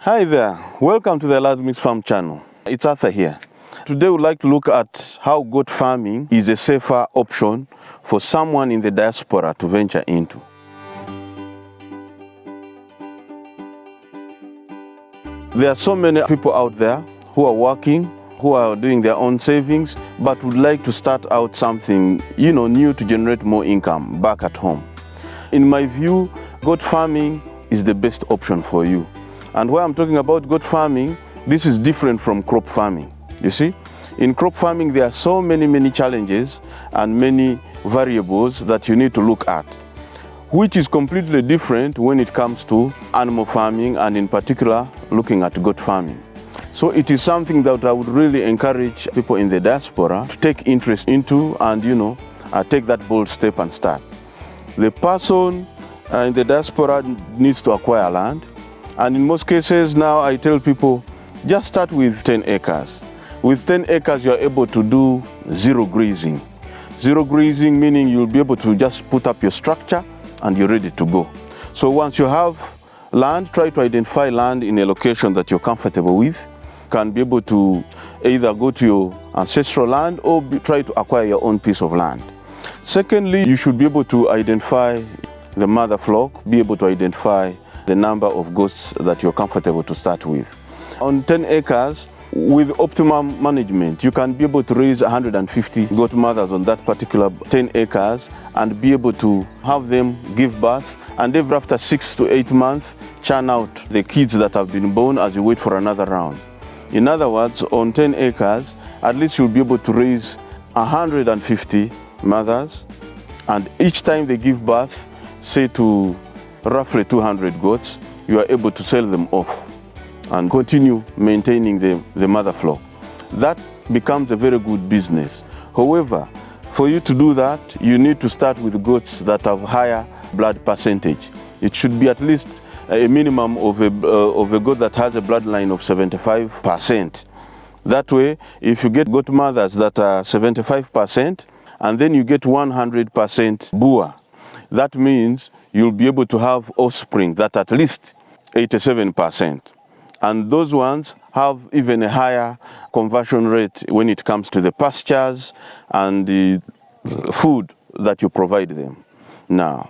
Hi there, welcome to the Last Mix Farm channel. It's Arthur here. Today we'd like to look at how goat farming is a safer option for someone in the diaspora to venture into. There are so many people out there who are working, who are doing their own savings, but would like to start out something, new to generate more income back at home. In my view, goat farming is the best option for you. And when I'm talking about goat farming, this is different from crop farming. You see, in crop farming, there are so many challenges and many variables that you need to look at, which is completely different when it comes to animal farming and in particular, looking at goat farming. So it is something that I would really encourage people in the diaspora to take interest into and, take that bold step and start. The person in the diaspora needs to acquire land. And in most cases now I tell people, just start with 10 acres. With 10 acres you are able to do zero grazing. Zero grazing meaning you'll be able to just put up your structure and you're ready to go. So once you have land, try to identify land in a location that you're comfortable with. You can be able to either go to your ancestral land or try to acquire your own piece of land. Secondly, you should be able to identify the mother flock, be able to identify the number of goats that you're comfortable to start with. On 10 acres, with optimum management, you can be able to raise 150 goat mothers on that particular 10 acres and be able to have them give birth, and every after 6 to 8 months, churn out the kids that have been born as you wait for another round. In other words, on 10 acres, at least you'll be able to raise 150 mothers, and each time they give birth, say to roughly 200 goats, you are able to sell them off and continue maintaining the mother flock. That becomes a very good business. However, for you to do that, you need to start with goats that have higher blood percentage. It should be at least a minimum of a goat that has a bloodline of 75%. That way, if you get goat mothers that are 75% and then you get 100% Boer, that means you'll be able to have offspring that at least 87%. And those ones have even a higher conversion rate when it comes to the pastures and the food that you provide them. Now,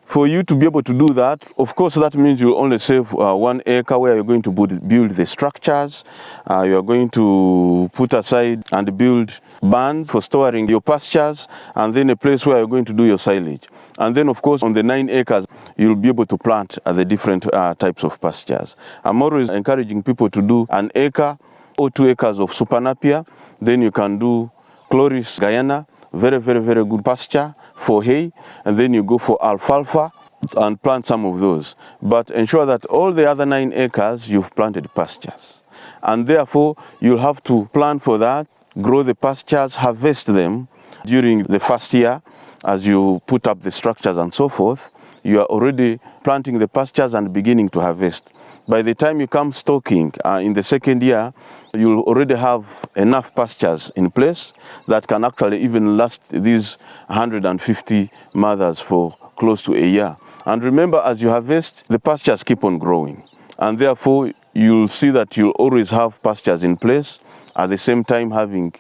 for you to be able to do that, of course, that means you'll only save 1 acre where you're going to build the structures. You're going to put aside and build barns for storing your pastures, and then a place where you're going to do your silage. And then, of course, on the 9 acres, you'll be able to plant the different types of pastures. I'm always encouraging people to do 1 acre or 2 acres of super napier. Then you can do Chloris Guyana, very good pasture for hay, and then you go for alfalfa and plant some of those. But ensure that all the other 9 acres you've planted pastures. And therefore, you'll have to plan for that, grow the pastures, harvest them during the first year. As you put up the structures and so forth, you are already planting the pastures and beginning to harvest. By the time you come stocking in the second year, you'll already have enough pastures in place that can actually even last these 150 mothers for close to a year. And remember, as you harvest, the pastures keep on growing. And therefore, you'll see that you'll always have pastures in place, at the same time having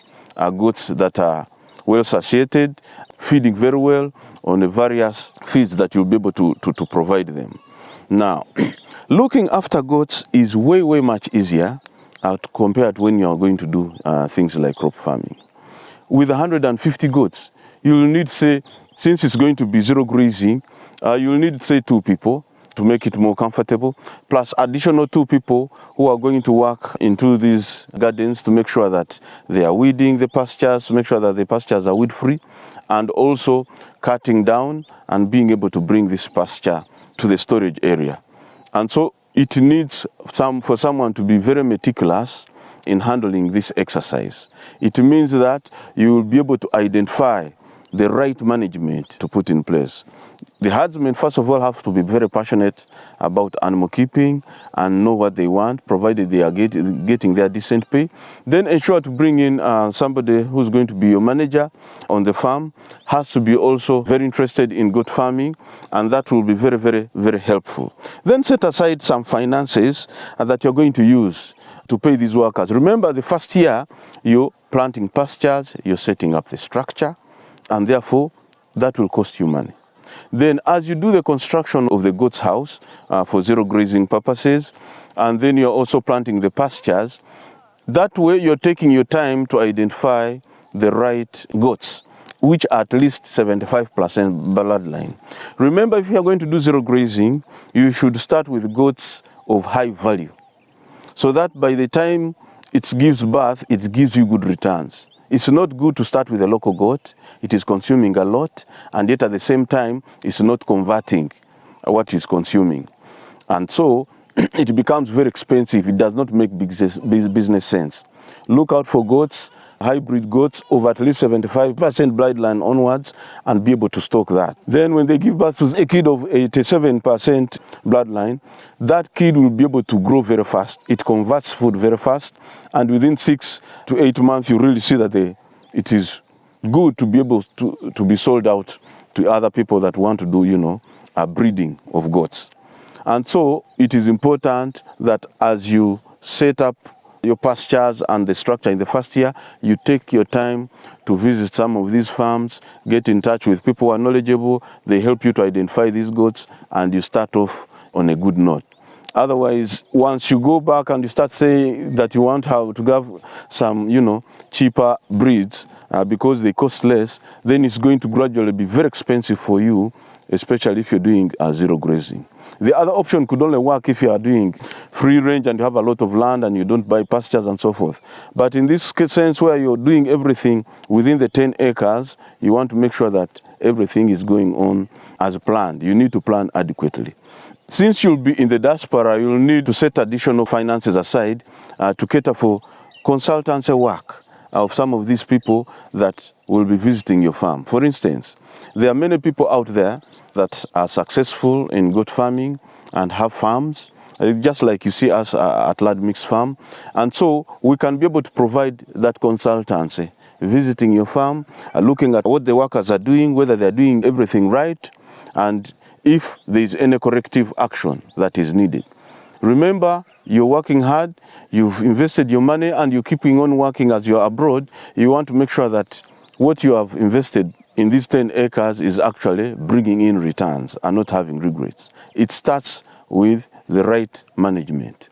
goats that are well satiated, feeding very well on the various feeds that you'll be able to provide them. Now, looking after goats is way much easier compared when you're going to do things like crop farming. With 150 goats, you'll need, say, since it's going to be zero grazing, you'll need, say, 2 people to make it more comfortable, plus additional 2 people who are going to work into these gardens to make sure that they are weeding the pastures, to make sure that the pastures are weed-free, and also cutting down and being able to bring this pasture to the storage area. And so it needs for someone to be very meticulous in handling this exercise. It means that you will be able to identify the right management to put in place. The herdsmen, first of all, have to be very passionate about animal keeping and know what they want, provided they are getting their decent pay. Then ensure to bring in somebody who's going to be your manager on the farm, has to be also very interested in goat farming, and that will be very, very, very helpful. Then set aside some finances that you're going to use to pay these workers. Remember, the first year, you're planting pastures, you're setting up the structure, and therefore, that will cost you money. Then as you do the construction of the goat's house for zero grazing purposes, and then you're also planting the pastures, that way you're taking your time to identify the right goats, which are at least 75% bloodline. Remember, if you are going to do zero grazing, you should start with goats of high value, so that by the time it gives birth, it gives you good returns. It's not good to start with a local goat. It is consuming a lot, and yet at the same time, it's not converting what it's consuming. And so it becomes very expensive. It does not make business sense. Look out for goats, hybrid goats of at least 75% bloodline onwards, and be able to stock that. Then when they give birth to a kid of 87% bloodline, that kid will be able to grow very fast. It converts food very fast, and within 6 to 8 months, you really see that it is good to be able to be sold out to other people that want to do, a breeding of goats. And so it is important that as you set up your pastures and the structure in the first year, you take your time to visit some of these farms, get in touch with people who are knowledgeable, they help you to identify these goats, and you start off on a good note. Otherwise, once you go back and you start saying that you want to have some, cheaper breeds because they cost less, then it's going to gradually be very expensive for you, especially if you're doing zero grazing. The other option could only work if you are doing free range and you have a lot of land and you don't buy pastures and so forth. But in this sense where you're doing everything within the 10 acres, you want to make sure that everything is going on as planned. You need to plan adequately. Since you'll be in the diaspora, you'll need to set additional finances aside to cater for consultancy work of some of these people that will be visiting your farm. For instance, there are many people out there that are successful in goat farming and have farms, just like you see us at Lad Mix Farm. And so we can be able to provide that consultancy, visiting your farm, looking at what the workers are doing, whether they're doing everything right, and if there is any corrective action that is needed. Remember, you're working hard, you've invested your money, and you're keeping on working as you're abroad. You want to make sure that what you have invested in these 10 acres is actually bringing in returns and not having regrets. It starts with the right management.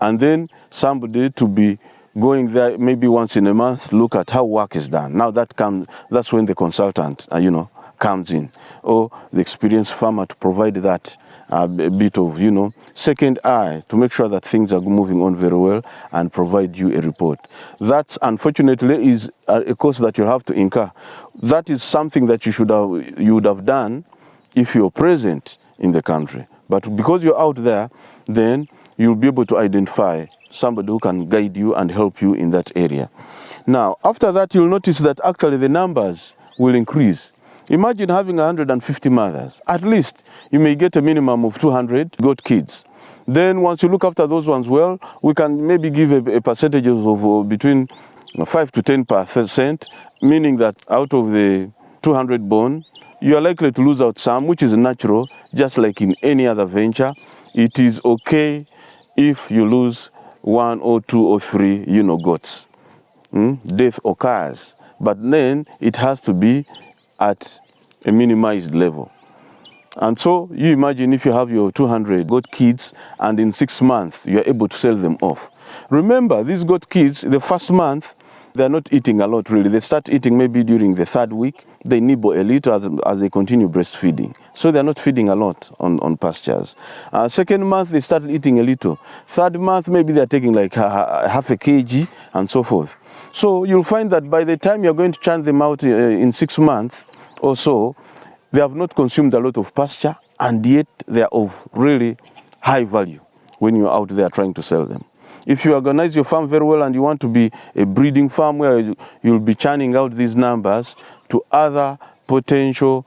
And then somebody to be going there maybe once in a month, look at how work is done. Now that's when the consultant, comes in, or the experienced farmer to provide that a bit of, second eye to make sure that things are moving on very well and provide you a report. That, unfortunately, is a cost that you have to incur. That is something that you would have done if you're present in the country. But because you're out there, then you'll be able to identify somebody who can guide you and help you in that area. Now, after that, you'll notice that actually the numbers will increase. Imagine having 150 mothers. At least you may get a minimum of 200 goat kids. Then once you look after those ones well, we can maybe give a percentage of between 5 to 10%, meaning that out of the 200 born, you are likely to lose out some, which is natural, just like in any other venture. It is okay if you lose 1 or 2 or 3, goats. Death occurs, but then it has to be at a minimized level. And so you imagine if you have your 200 goat kids and in 6 months you are able to sell them off. Remember, these goat kids, the first month, they're not eating a lot really. They start eating maybe during the 3rd week. They nibble a little as they continue breastfeeding. So they're not feeding a lot on pastures. 2nd month, they start eating a little. 3rd month, maybe they're taking like half a kg and so forth. So you'll find that by the time you're going to churn them out in 6 months or so, they have not consumed a lot of pasture, and yet they are of really high value when you're out there trying to sell them. If you organize your farm very well and you want to be a breeding farm where you'll be churning out these numbers, to other potential,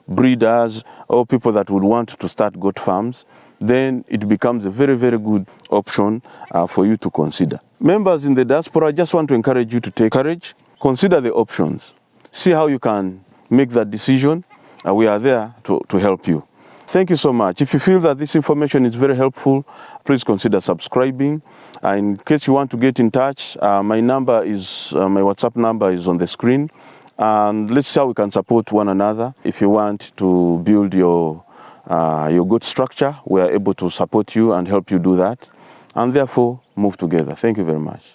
breeders or people that would want to start goat farms, then it becomes a very, very good option for you to consider. Members in the diaspora, I just want to encourage you to take courage, consider the options, see how you can make that decision. We are there to help you. Thank you so much. If you feel that this information is very helpful, please consider subscribing. In case you want to get in touch, my WhatsApp number is on the screen. And let's see how we can support one another. If you want to build your goat structure, we are able to support you and help you do that. And therefore, move together. Thank you very much.